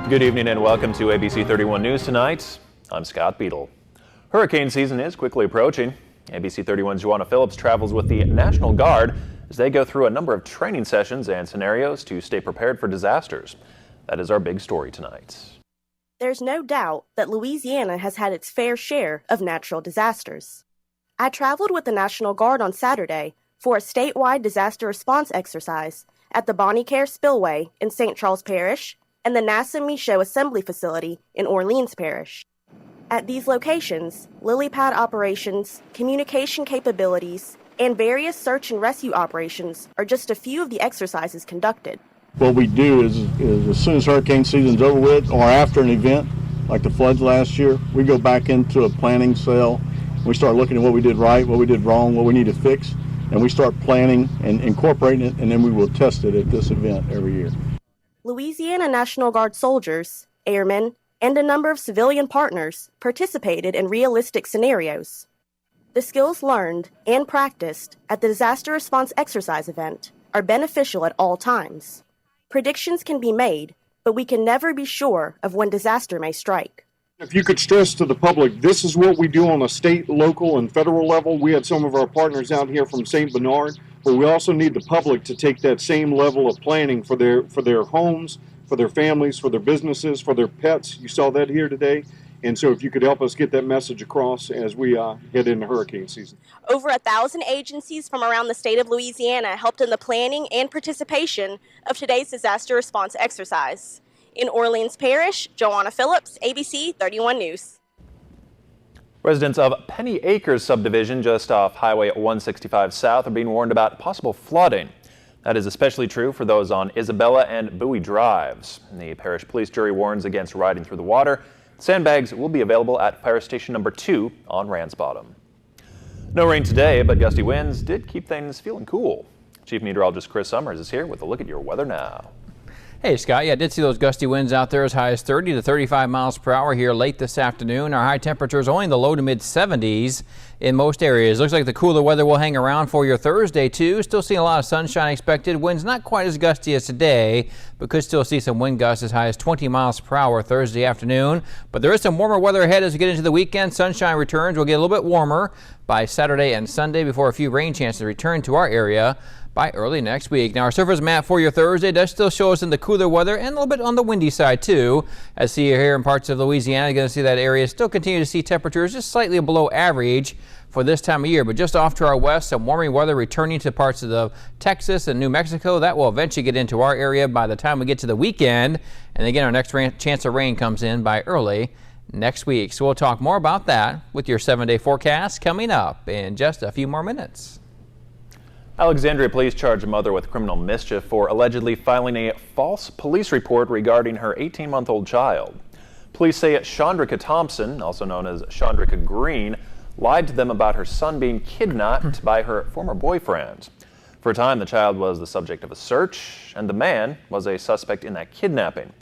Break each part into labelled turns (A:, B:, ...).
A: Good evening and welcome to ABC 31 News tonight. I'm Scott Beadle. Hurricane season is quickly approaching. ABC 31's Joanna Phillips travels with the National Guard as they go through a number of training sessions and scenarios to stay prepared for disasters. That is our big story tonight.
B: There's no doubt that Louisiana has had its fair share of natural disasters. I traveled with the National Guard on Saturday for a statewide disaster response exercise at the Bonnie Care Spillway in St. Charles Parish and the NASA Michaud Assembly Facility in Orleans Parish. At these locations, lily pad operations, communication capabilities, and various search and rescue operations are just a few of the exercises conducted.
C: What we do is as soon as hurricane season's over with or after an event like the floods last year, we go back into a planning cell. We start looking at what we did right, what we did wrong, what we need to fix, and we start planning and incorporating it, and then we will test it at this event every year.
B: Louisiana National Guard soldiers, airmen, and a number of civilian partners participated in realistic scenarios. The skills learned and practiced at the disaster response exercise event are beneficial at all times. Predictions can be made, but we can never be sure of when disaster may strike.
D: If you could stress to the public, this is what we do on a state, local, and federal level. We had some of our partners out here from St. Bernard, but we also need the public to take that same level of planning for their homes, for their families, for their businesses, for their pets. You saw that here today. And so if you could help us get that message across as we head into hurricane season.
B: Over 1,000 agencies from around the state of Louisiana helped in the planning and participation of today's disaster response exercise. In Orleans Parish, Joanna Phillips, ABC 31 News.
A: Residents of Penny Acres subdivision just off Highway 165 South are being warned about possible flooding. That is especially true for those on Isabella and Bowie Drives. The parish police jury warns against riding through the water. Sandbags will be available at Fire Station number 2 on Ransbottom. No rain today, but gusty winds did keep things feeling cool. Chief Meteorologist Chris Summers is here with a look at your weather now.
E: Hey Scott, yeah, I did see those gusty winds out there as high as 30 to 35 miles per hour here late this afternoon. Our high temperatures only in the low to mid 70s in most areas. Looks like the cooler weather will hang around for your Thursday too. Still seeing a lot of sunshine expected. Winds not quite as gusty as today, but could still see some wind gusts as high as 20 miles per hour Thursday afternoon. But there is some warmer weather ahead as we get into the weekend. Sunshine returns. We'll get a little bit warmer by Saturday and Sunday before a few rain chances return to our area by early next week. Now, our surface map for your Thursday does still show us in the cooler weather and a little bit on the windy side too. As see here in parts of Louisiana, you're going to see that area still continue to see temperatures just slightly below average for this time of year. But just off to our west, some warming weather returning to parts of the Texas and New Mexico. That will eventually get into our area by the time we get to the weekend. And again, our next chance of rain comes in by early next week. So we'll talk more about that with your 7-day forecast coming up in just a few more minutes.
A: Alexandria police charge a mother with criminal mischief for allegedly filing a false police report regarding her 18-month-old child. Police say Chandrika Thompson, also known as Chandrika Green, lied to them about her son being kidnapped by her former boyfriend. For a time, the child was the subject of a search, and the man was a suspect in that kidnapping.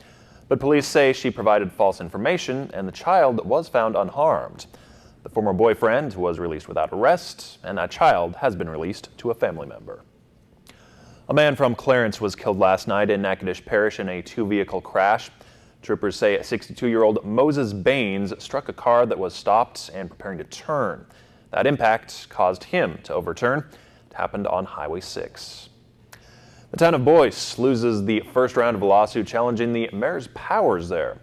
A: But police say she provided false information, and the child was found unharmed. The former boyfriend was released without arrest, and that child has been released to a family member. A man from Clarence was killed last night in Natchitoches Parish in a two-vehicle crash. Troopers say 62-year-old Moses Baines struck a car that was stopped and preparing to turn. That impact caused him to overturn. It happened on Highway 6. The town of Boyce loses the first round of a lawsuit challenging the mayor's powers there.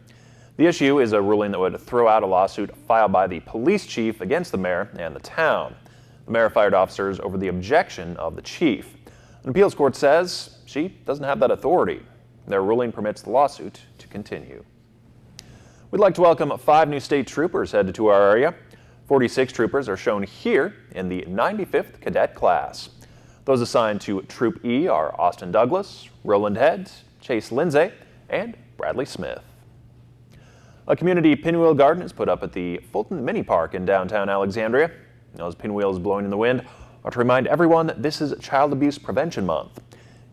A: The issue is a ruling that would throw out a lawsuit filed by the police chief against the mayor and the town. The mayor fired officers over the objection of the chief. An appeals court says she doesn't have that authority. Their ruling permits the lawsuit to continue. We'd like to welcome 5 new state troopers headed to our area. 46 troopers are shown here in the 95th cadet class. Those assigned to Troop E are Austin Douglas, Roland Head, Chase Lindsay, and Bradley Smith. A community pinwheel garden is put up at the Fulton Mini Park in downtown Alexandria. Those pinwheels blowing in the wind are to remind everyone that this is Child Abuse Prevention Month.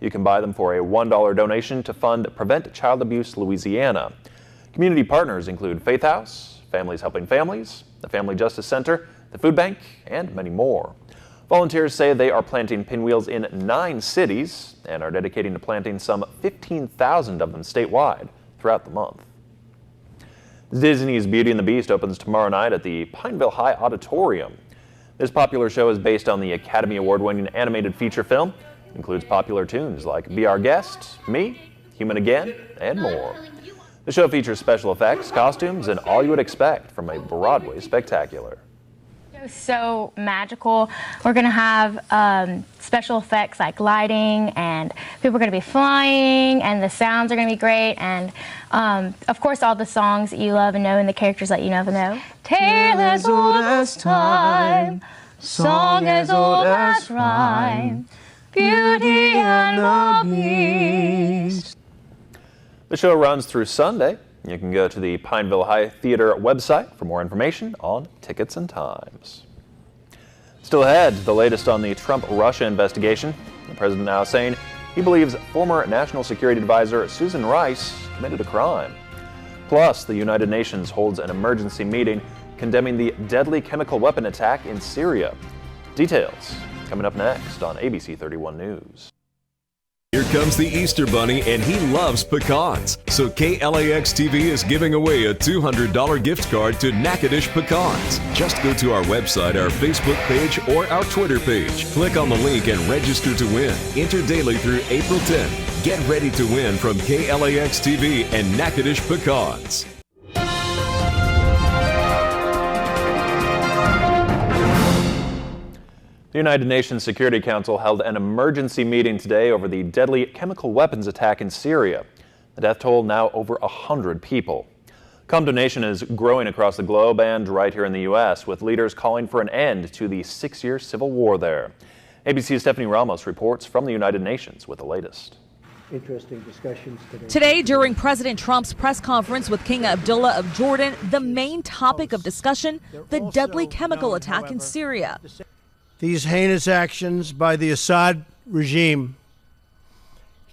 A: You can buy them for a $1 donation to fund Prevent Child Abuse Louisiana. Community partners include Faith House, Families Helping Families, the Family Justice Center, the Food Bank, and many more. Volunteers say they are planting pinwheels in 9 cities and are dedicating to planting some 15,000 of them statewide throughout the month. Disney's Beauty and the Beast opens tomorrow night at the Pineville High Auditorium. This popular show is based on the Academy Award-winning animated feature film. It includes popular tunes like Be Our Guest, Me, Human Again, and more. The show features special effects, costumes, and all you would expect from a Broadway spectacular.
F: So magical. We're going to have special effects like lighting, and people are going to be flying, and the sounds are going to be great, and of course all the songs that you love and know and the characters that you never know. Tale as old as time, song as old as rhyme, Beauty and the Beast.
A: The show runs through Sunday. You can go to the Pineville High Theater website for more information on tickets and times. Still ahead, the latest on the Trump-Russia investigation. The president now saying he believes former National Security Advisor Susan Rice committed a crime. Plus, the United Nations holds an emergency meeting condemning the deadly chemical weapon attack in Syria. Details coming up next on ABC 31 News.
G: Here comes the Easter Bunny, and he loves pecans. So KLAX TV is giving away a $200 gift card to Natchitoches Pecans. Just go to our website, our Facebook page, or our Twitter page. Click on the link and register to win. Enter daily through April 10th. Get ready to win from KLAX TV and Natchitoches Pecans.
A: The United Nations Security Council held an emergency meeting today over the deadly chemical weapons attack in Syria. The death toll now over 100 people. Condemnation is growing across the globe and right here in the U.S., with leaders calling for an end to the 6-year civil war there. ABC's Stephanie Ramos reports from the United Nations with the latest.
H: Interesting discussions
I: today during President Trump's press conference with King Abdullah of Jordan, the main topic of discussion, the deadly chemical attack in Syria.
H: These heinous actions by the Assad regime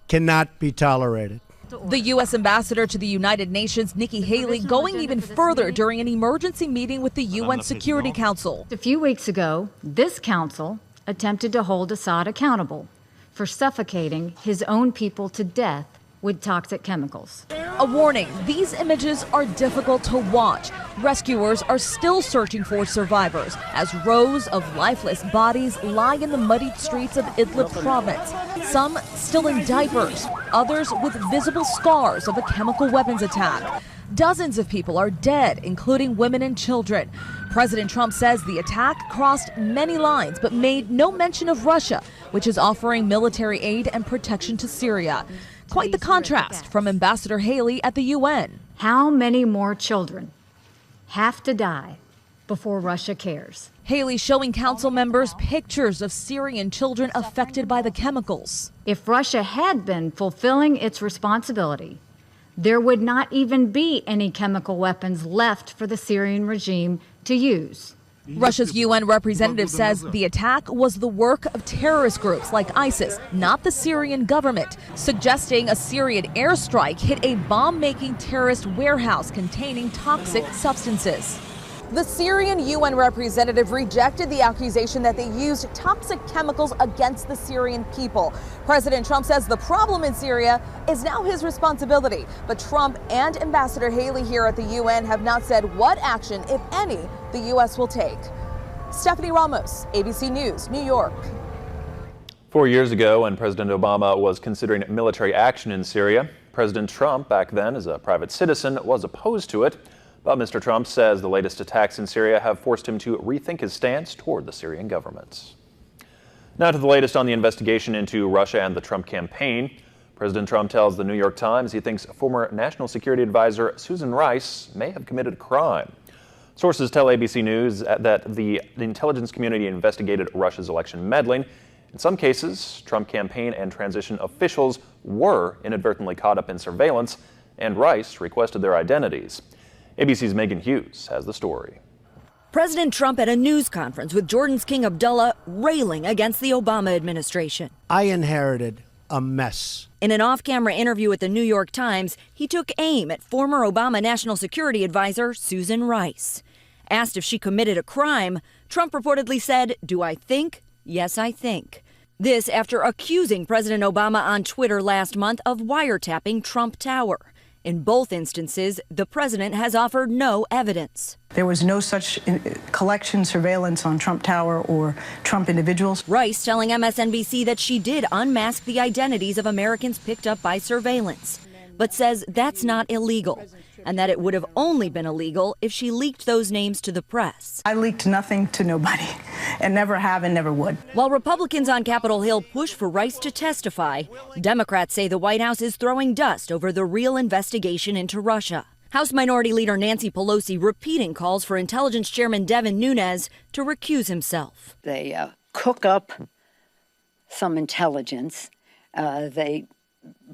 H: cannot be tolerated.
I: The U.S. ambassador to the United Nations, Nikki Haley, going even further during an emergency meeting with the UN Security Council.
J: A few weeks ago, this council attempted to hold Assad accountable for suffocating his own people to death with toxic chemicals.
I: A warning, these images are difficult to watch. Rescuers are still searching for survivors as rows of lifeless bodies lie in the muddied streets of Idlib province. Some still in diapers, others with visible scars of a chemical weapons attack. Dozens of people are dead, including women and children. President Trump says the attack crossed many lines but made no mention of Russia, which is offering military aid and protection to Syria. Quite the contrast from Ambassador Haley at the UN.
J: How many more children have to die before Russia cares?
I: Haley showing council members pictures of Syrian children affected by the chemicals.
J: If Russia had been fulfilling its responsibility, there would not even be any chemical weapons left for the Syrian regime to use.
I: Russia's UN representative says the attack was the work of terrorist groups like ISIS, not the Syrian government, suggesting a Syrian airstrike hit a bomb-making terrorist warehouse containing toxic substances. The Syrian UN representative rejected the accusation that they used toxic chemicals against the Syrian people. President Trump says the problem in Syria is now his responsibility. But Trump and Ambassador Haley here at the UN have not said what action, if any, the U.S. will take. Stephanie Ramos, ABC News, New York.
A: 4 years ago, when President Obama was considering military action in Syria, President Trump, back then as a private citizen, was opposed to it. But Mr. Trump says the latest attacks in Syria have forced him to rethink his stance toward the Syrian government. Now to the latest on the investigation into Russia and the Trump campaign. President Trump tells the New York Times he thinks former National Security Advisor Susan Rice may have committed a crime. Sources tell ABC News that the intelligence community investigated Russia's election meddling. In some cases, Trump campaign and transition officials were inadvertently caught up in surveillance, and Rice requested their identities. ABC's Megan Hughes has the story.
K: President Trump at a news conference with Jordan's King Abdullah railing against the Obama administration.
H: I inherited a mess.
K: In an off-camera interview with the New York Times, he took aim at former Obama National Security Advisor Susan Rice. Asked if she committed a crime, Trump reportedly said, "Do I think? Yes, I think." This after accusing President Obama on Twitter last month of wiretapping Trump Tower. In both instances, the president has offered no evidence.
L: There was no such collection surveillance on Trump Tower or Trump individuals.
K: Rice telling MSNBC that she did unmask the identities of Americans picked up by surveillance, but says that's not illegal, and that it would have only been illegal if she leaked those names to the press.
L: I leaked nothing to nobody, and never have and never would.
K: While Republicans on Capitol Hill push for Rice to testify, Democrats say the White House is throwing dust over the real investigation into Russia. House Minority Leader Nancy Pelosi repeating calls for Intelligence Chairman Devin Nunes to recuse himself.
M: They cook up some intelligence. They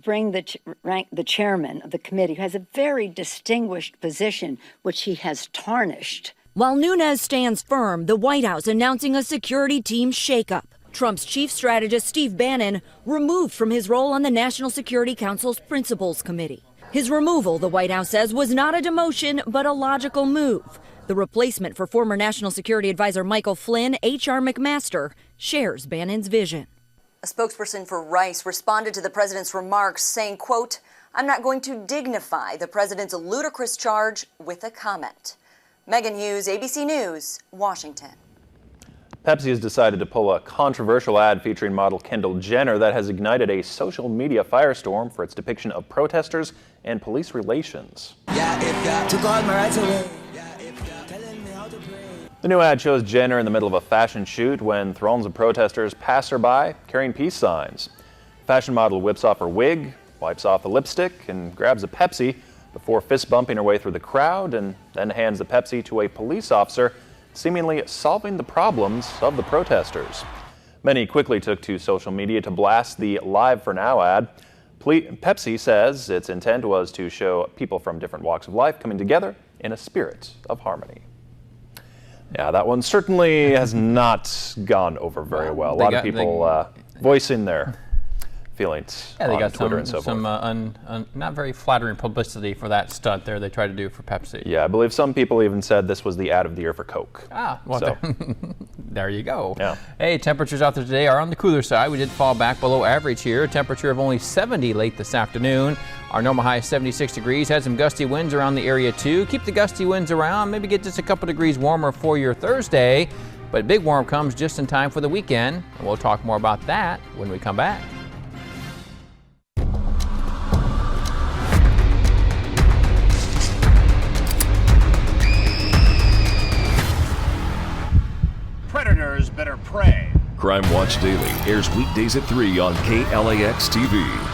M: bring the chairman of the committee, who has a very distinguished position, which he has tarnished.
K: While Nunes stands firm, the White House announcing a security team shakeup. Trump's chief strategist, Steve Bannon, removed from his role on the National Security Council's Principals Committee. His removal, the White House says, was not a demotion, but a logical move. The replacement for former National Security Advisor Michael Flynn, H.R. McMaster, shares Bannon's vision.
N: A spokesperson for Rice responded to the president's remarks saying, quote, "I'm not going to dignify the president's ludicrous charge with a comment." Megan Hughes, ABC News, Washington.
A: Pepsi has decided to pull a controversial ad featuring model Kendall Jenner that has ignited a social media firestorm for its depiction of protesters and police relations. The new ad shows Jenner in the middle of a fashion shoot when throngs of protesters pass her by carrying peace signs. Fashion model whips off her wig, wipes off the lipstick, and grabs a Pepsi before fist bumping her way through the crowd and then hands the Pepsi to a police officer, seemingly solving the problems of the protesters. Many quickly took to social media to blast the Live for Now ad. Pepsi says its intent was to show people from different walks of life coming together in a spirit of harmony. Yeah, that one certainly has not gone over very well. A lot of people voicing their feelings
E: they
A: on
E: got
A: Twitter and so
E: some
A: forth.
E: not very flattering publicity for that stunt there they tried to do for Pepsi.
A: Yeah, I believe some people even said this was the ad of the year for Coke.
E: Well,
A: so.
E: there you go.
A: Yeah.
E: Hey, temperatures out there today are on the cooler side. We did fall back below average here. Temperature of only 70 late this afternoon. Our normal high is 76 degrees. Had some gusty winds around the area too. Keep the gusty winds around. Maybe get just a couple degrees warmer for your Thursday. But big warm comes just in time for the weekend. And we'll talk more about that when we come back.
O: Predators better pray.
G: Crime Watch Daily airs weekdays at 3 on KLAX TV.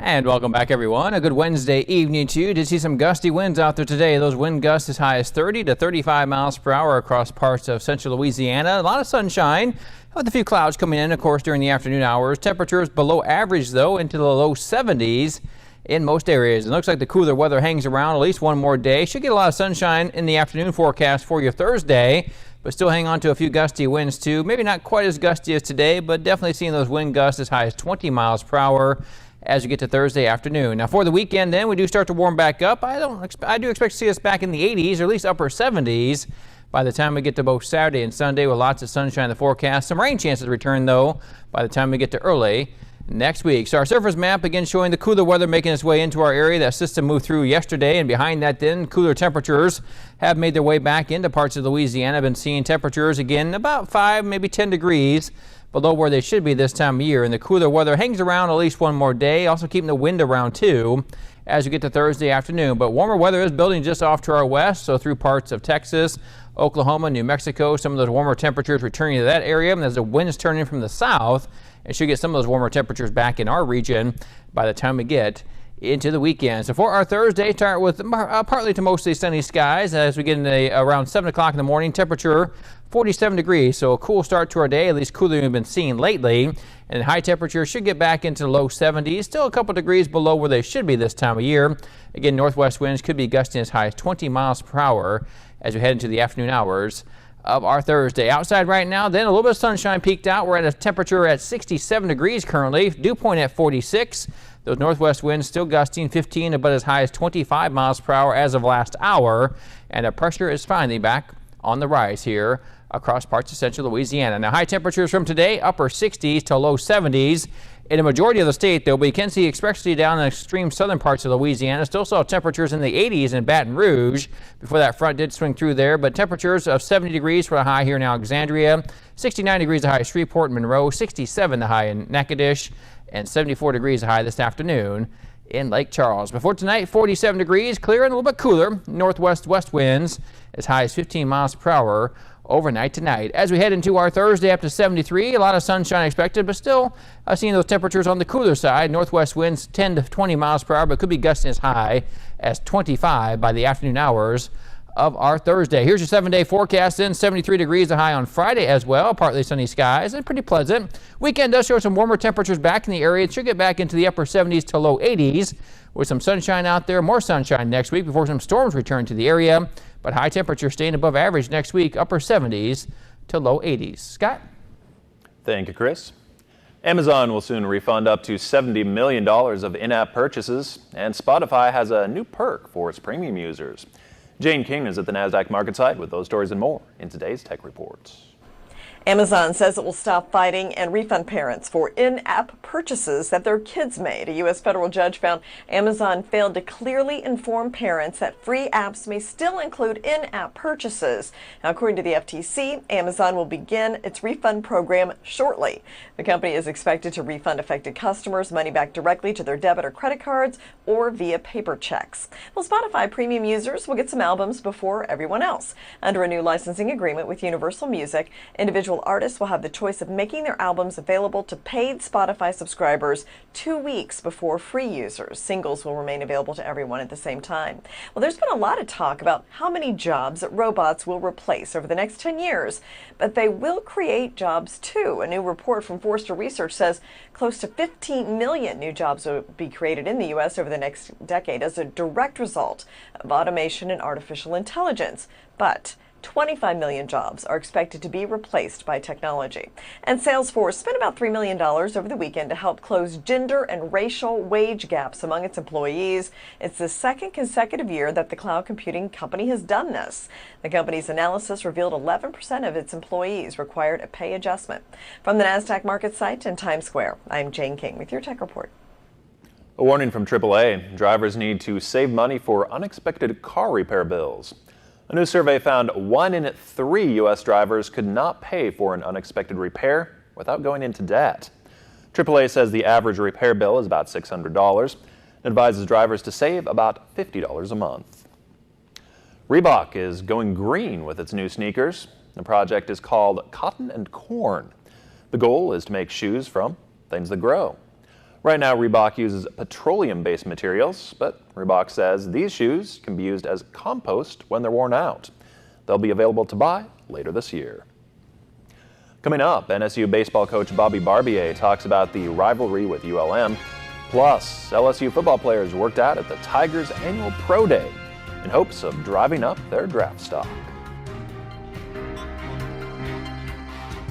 E: And welcome back, everyone. A good Wednesday evening to you. Did see some gusty winds out there today. Those wind gusts as high as 30 to 35 miles per hour across parts of central Louisiana. A lot of sunshine with a few clouds coming in, of course, during the afternoon hours. Temperatures below average, though, into the low 70s in most areas. It looks like the cooler weather hangs around at least one more day. Should get a lot of sunshine in the afternoon forecast for your Thursday, but still hang on to a few gusty winds, too. Maybe not quite as gusty as today, but definitely seeing those wind gusts as high as 20 miles per hour as we get to Thursday afternoon. Now for the weekend then, we do start to warm back up. I do expect to see us back in the 80s or at least upper 70s by the time we get to both Saturday and Sunday with lots of sunshine in the forecast. Some rain chances return though by the time we get to early next week. So our surface map again showing the cooler weather making its way into our area. That system moved through yesterday, and behind that then cooler temperatures have made their way back into parts of Louisiana. Been seeing temperatures again about 5, maybe 10 degrees below where they should be this time of year, and the cooler weather hangs around at least one more day, also keeping the wind around too as we get to Thursday afternoon. But warmer weather is building just off to our west, so through parts of Texas, Oklahoma, New Mexico, some of those warmer temperatures returning to that area, and as the winds turn in from the south, it should get some of those warmer temperatures back in our region by the time we get into the weekend. So for our Thursday, start with partly to mostly sunny skies as we get into around 7 o'clock in the morning. Temperature 47 degrees, so a cool start to our day, at least cooler than we've been seeing lately. And high temperature should get back into the low 70s, still a couple degrees below where they should be this time of year. Again, northwest winds could be gusting as high as 20 miles per hour as we head into the afternoon hours of our Thursday. Outside right now, then a little bit of sunshine peeked out. We're at a temperature at 67 degrees currently, dew point at 46. Those northwest winds still gusting 15 to but as high as 25 miles per hour as of last hour. And the pressure is finally back on the rise here across parts of central Louisiana. Now, high temperatures from today, upper 60s to low 70s. In a majority of the state, though, we can see especially down in the extreme southern parts of Louisiana. Still saw temperatures in the 80s in Baton Rouge before that front did swing through there. But temperatures of 70 degrees for a high here in Alexandria, 69 degrees the high in Shreveport and Monroe, 67 the high in Natchitoches, and 74 degrees the high this afternoon in Lake Charles. Before tonight, 47 degrees, clear and a little bit cooler. Northwest west winds as high as 15 miles per hour overnight tonight. As we head into our Thursday up to 73, a lot of sunshine expected, but still seeing those temperatures on the cooler side. Northwest winds 10 to 20 miles per hour, but could be gusting as high as 25 by the afternoon hours of our Thursday. Here's your 7-day forecast. Then 73 degrees the high on Friday as well. Partly sunny skies and pretty pleasant. Weekend does show some warmer temperatures back in the area. It should get back into the upper 70s to low 80s with some sunshine out there. More sunshine next week before some storms return to the area. But high temperatures staying above average next week, upper 70s to low 80s. Scott?
A: Thank you, Chris. Amazon will soon refund up to $70 million of in-app purchases, and Spotify has a new perk for its premium users. Jane King is at the NASDAQ market site with those stories and more in today's Tech Reports.
P: Amazon says it will stop fighting and refund parents for in-app purchases that their kids made. A U.S. federal judge found Amazon failed to clearly inform parents that free apps may still include in-app purchases. Now, according to the FTC, Amazon will begin its refund program shortly. The company is expected to refund affected customers money back directly to their debit or credit cards or via paper checks. Well, Spotify premium users will get some albums before everyone else. Under a new licensing agreement with Universal Music, individual artists will have the choice of making their albums available to paid Spotify subscribers 2 weeks before free users. Singles will remain available to everyone at the same time. Well, there's been a lot of talk about how many jobs that robots will replace over the next 10 years, but they will create jobs too. A new report from Forrester Research says close to 15 million new jobs will be created in the U.S. over the next decade as a direct result of automation and artificial intelligence. But 25 million jobs are expected to be replaced by technology. And Salesforce spent about $3 million over the weekend to help close gender and racial wage gaps among its employees. It's the second consecutive year that the cloud computing company has done this. The company's analysis revealed 11% of its employees required a pay adjustment. From the NASDAQ market site in Times Square, I'm Jane King with your Tech Report.
A: A warning from AAA. Drivers need to save money for unexpected car repair bills. A new survey found 1 in 3 U.S. drivers could not pay for an unexpected repair without going into debt. AAA says the average repair bill is about $600 and advises drivers to save about $50 a month. Reebok is going green with its new sneakers. The project is called Cotton and Corn. The goal is to make shoes from things that grow. Right now, Reebok uses petroleum-based materials, but Reebok says these shoes can be used as compost when they're worn out. They'll be available to buy later this year. Coming up, NSU baseball coach Bobby Barbier talks about the rivalry with ULM. Plus, LSU football players worked out at the Tigers' annual Pro Day in hopes of driving up their draft stock.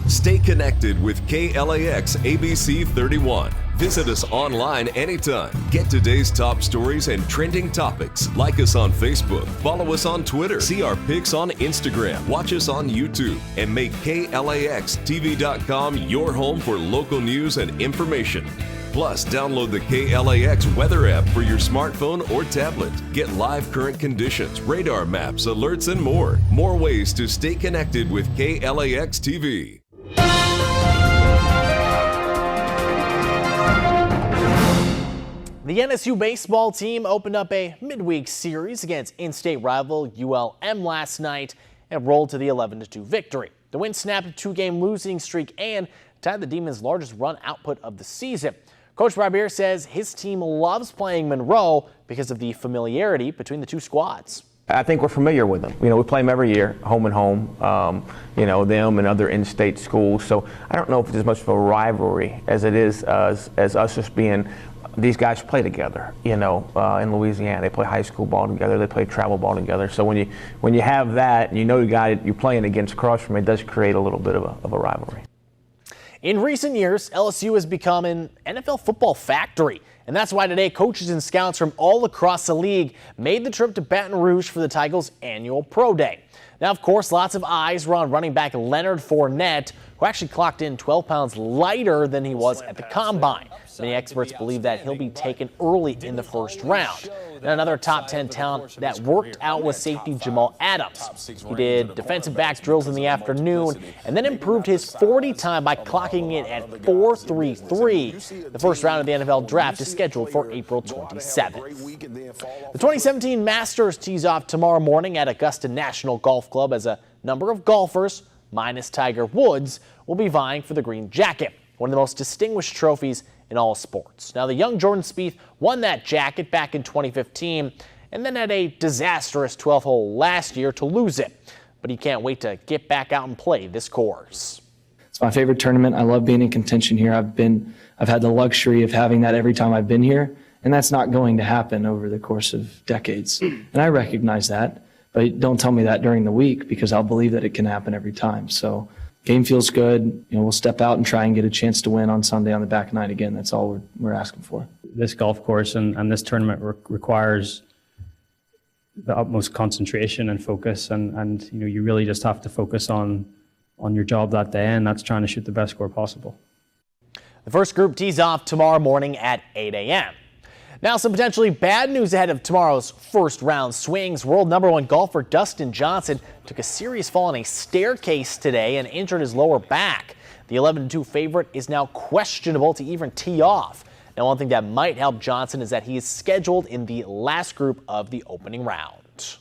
G: Stay connected with KLAX ABC 31. Visit us online anytime. Get today's top stories and trending topics. Like us on Facebook. Follow us on Twitter. See our pics on Instagram. Watch us on YouTube. And make KLAXTV.com your home for local news and information. Plus, download the KLAX weather app for your smartphone or tablet. Get live current conditions, radar maps, alerts, and more. More ways to stay connected with KLAX TV.
Q: The NSU baseball team opened up a midweek series against in-state rival ULM last night and rolled to the 11-2 victory. The win snapped a 2-game losing streak and tied the Demons' largest run output of the season. Coach Barbier says his team loves playing Monroe because of the familiarity between the two squads.
R: I think we're familiar with them. You know, we play them every year, home and home, you know, them and other in-state schools. So I don't know if it's as much of a rivalry as it is as us just being, these guys play together, you know, in Louisiana. They play high school ball together, they play travel ball together. So when you have that and you know the guy you're playing against across from, it does create a little bit of a rivalry.
Q: In recent years, LSU has become an NFL football factory. And that's why today coaches and scouts from all across the league made the trip to Baton Rouge for the Tigers' annual Pro Day. Now, of course, lots of eyes were on running back Leonard Fournette, who actually clocked in 12 pounds lighter than he was at the Combine. Many experts believe that he'll be taken early in the first round. And another top 10 talent that worked out was safety Jamal Adams. He did defensive backs drills in the afternoon and then improved his 40 time by clocking in at 4.33. The first round of the NFL draft is scheduled for April 27th. The 2017 Masters tees off tomorrow morning at Augusta National Golf Club as a number of golfers, minus Tiger Woods, will be vying for the green jacket, one of the most distinguished trophies in all sports. Now, the young Jordan Spieth won that jacket back in 2015 and then had a disastrous 12th hole last year to lose it. But he can't wait to get back out and play this course.
S: It's my favorite tournament. I love being in contention here. I've had the luxury of having that every time I've been here, and that's not going to happen over the course of decades. And I recognize that, but don't tell me that during the week, because I'll believe that it can happen every time. So game feels good. We'll step out and try and get a chance to win on Sunday on the back nine again. That's all we're asking for.
T: This golf course and this tournament requires the utmost concentration and focus, and you really just have to focus on your job that day, and that's trying to shoot the best score possible.
Q: The first group tees off tomorrow morning at 8 a.m. Now, some potentially bad news ahead of tomorrow's first round swings. World #1 golfer Dustin Johnson took a serious fall on a staircase today and injured his lower back. The 11-2 favorite is now questionable to even tee off. Now, one thing that might help Johnson is that he is scheduled in the last group of the opening round.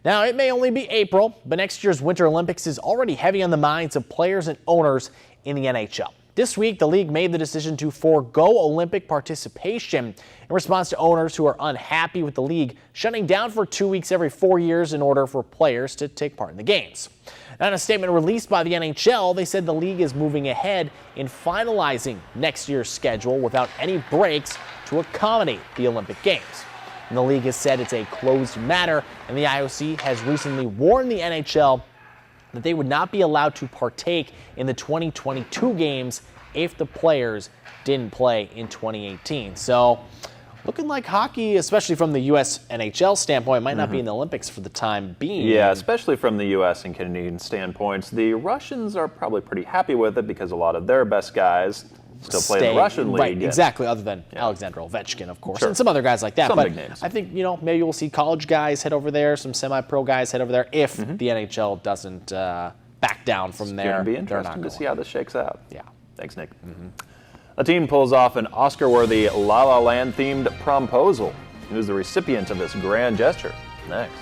Q: Now, it may only be April, but next year's Winter Olympics is already heavy on the minds of players and owners in the NHL. This week, the league made the decision to forego Olympic participation in response to owners who are unhappy with the league shutting down for 2 weeks every 4 years in order for players to take part in the games. Now, in a statement released by the NHL, they said the league is moving ahead in finalizing next year's schedule without any breaks to accommodate the Olympic Games. And the league has said it's a closed matter, and the IOC has recently warned the NHL that they would not be allowed to partake in the 2022 games if the players didn't play in 2018. So looking like hockey, especially from the U.S. NHL standpoint, might not be in the Olympics for the time being.
A: Yeah, especially from the U.S. and Canadian standpoints. The Russians are probably pretty happy with it because a lot of their best guys still play in the Russian league.
Q: Right, exactly, other than Alexander Ovechkin, of course,
A: Sure.
Q: and some other guys like that.
A: Some
Q: but
A: big names.
Q: I think, maybe we'll see college guys head over there, some semi-pro guys head over there if the NHL doesn't back down from there.
A: It's going to be
Q: They're not
A: interesting to
Q: going.
A: see how this shakes out.
Q: Yeah.
A: Thanks, Nick. A teen pulls off an Oscar-worthy La La Land-themed promposal. Who's the recipient of this grand gesture? Next.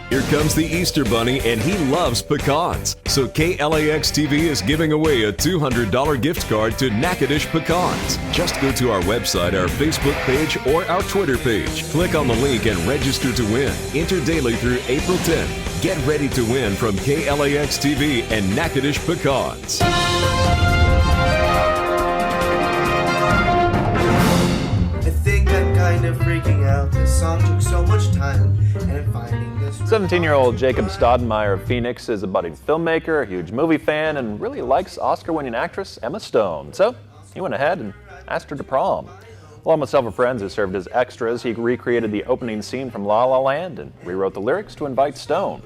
G: Here comes the Easter Bunny, and he loves pecans. So KLAX TV is giving away a $200 gift card to Natchitoches Pecans. Just go to our website, our Facebook page, or our Twitter page. Click on the link and register to win. Enter daily through April 10th. Get ready to win from KLAX TV and Natchitoches Pecans.
U: I think I'm kind of freaking out. This song took so much time, and I'm finding this.
A: 17-year-old Jacob Stoudemire of Phoenix is a budding filmmaker, a huge movie fan, and really likes Oscar-winning actress Emma Stone. So he went ahead and asked her to prom. Along with several friends who served as extras, he recreated the opening scene from La La Land and rewrote the lyrics to invite Stone.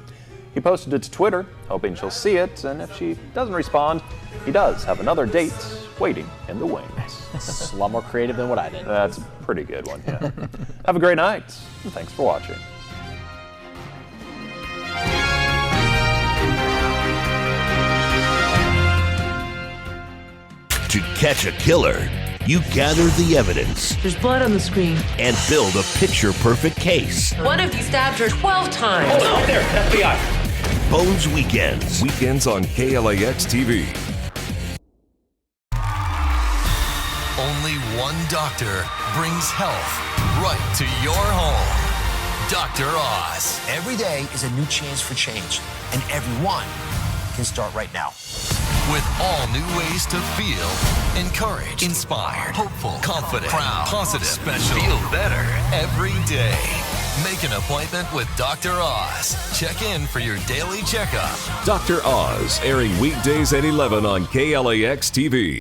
A: He posted it to Twitter, hoping she'll see it, and if she doesn't respond, he does have another date waiting in the wings.
Q: It's a lot more creative than what I did.
A: That's a pretty good one, yeah. Have a great night, and thanks for watching.
V: To catch a killer, you gather the evidence
W: There's blood on the screen.
V: and build a picture-perfect case.
W: What if you stabbed her 12 times?
V: Hold on,
O: there, FBI.
V: Bones Weekends.
G: Weekends on KLAX TV.
X: Only one doctor brings health right to your home. Dr. Oz.
Y: Every day is a new chance for change, and everyone can start right now.
X: With all new ways to feel encouraged, inspired, hopeful, confident, proud, positive, special, feel better every day. Make an appointment with Dr. Oz. Check in for your daily checkup.
G: Dr. Oz, airing weekdays at 11 on KLAX TV.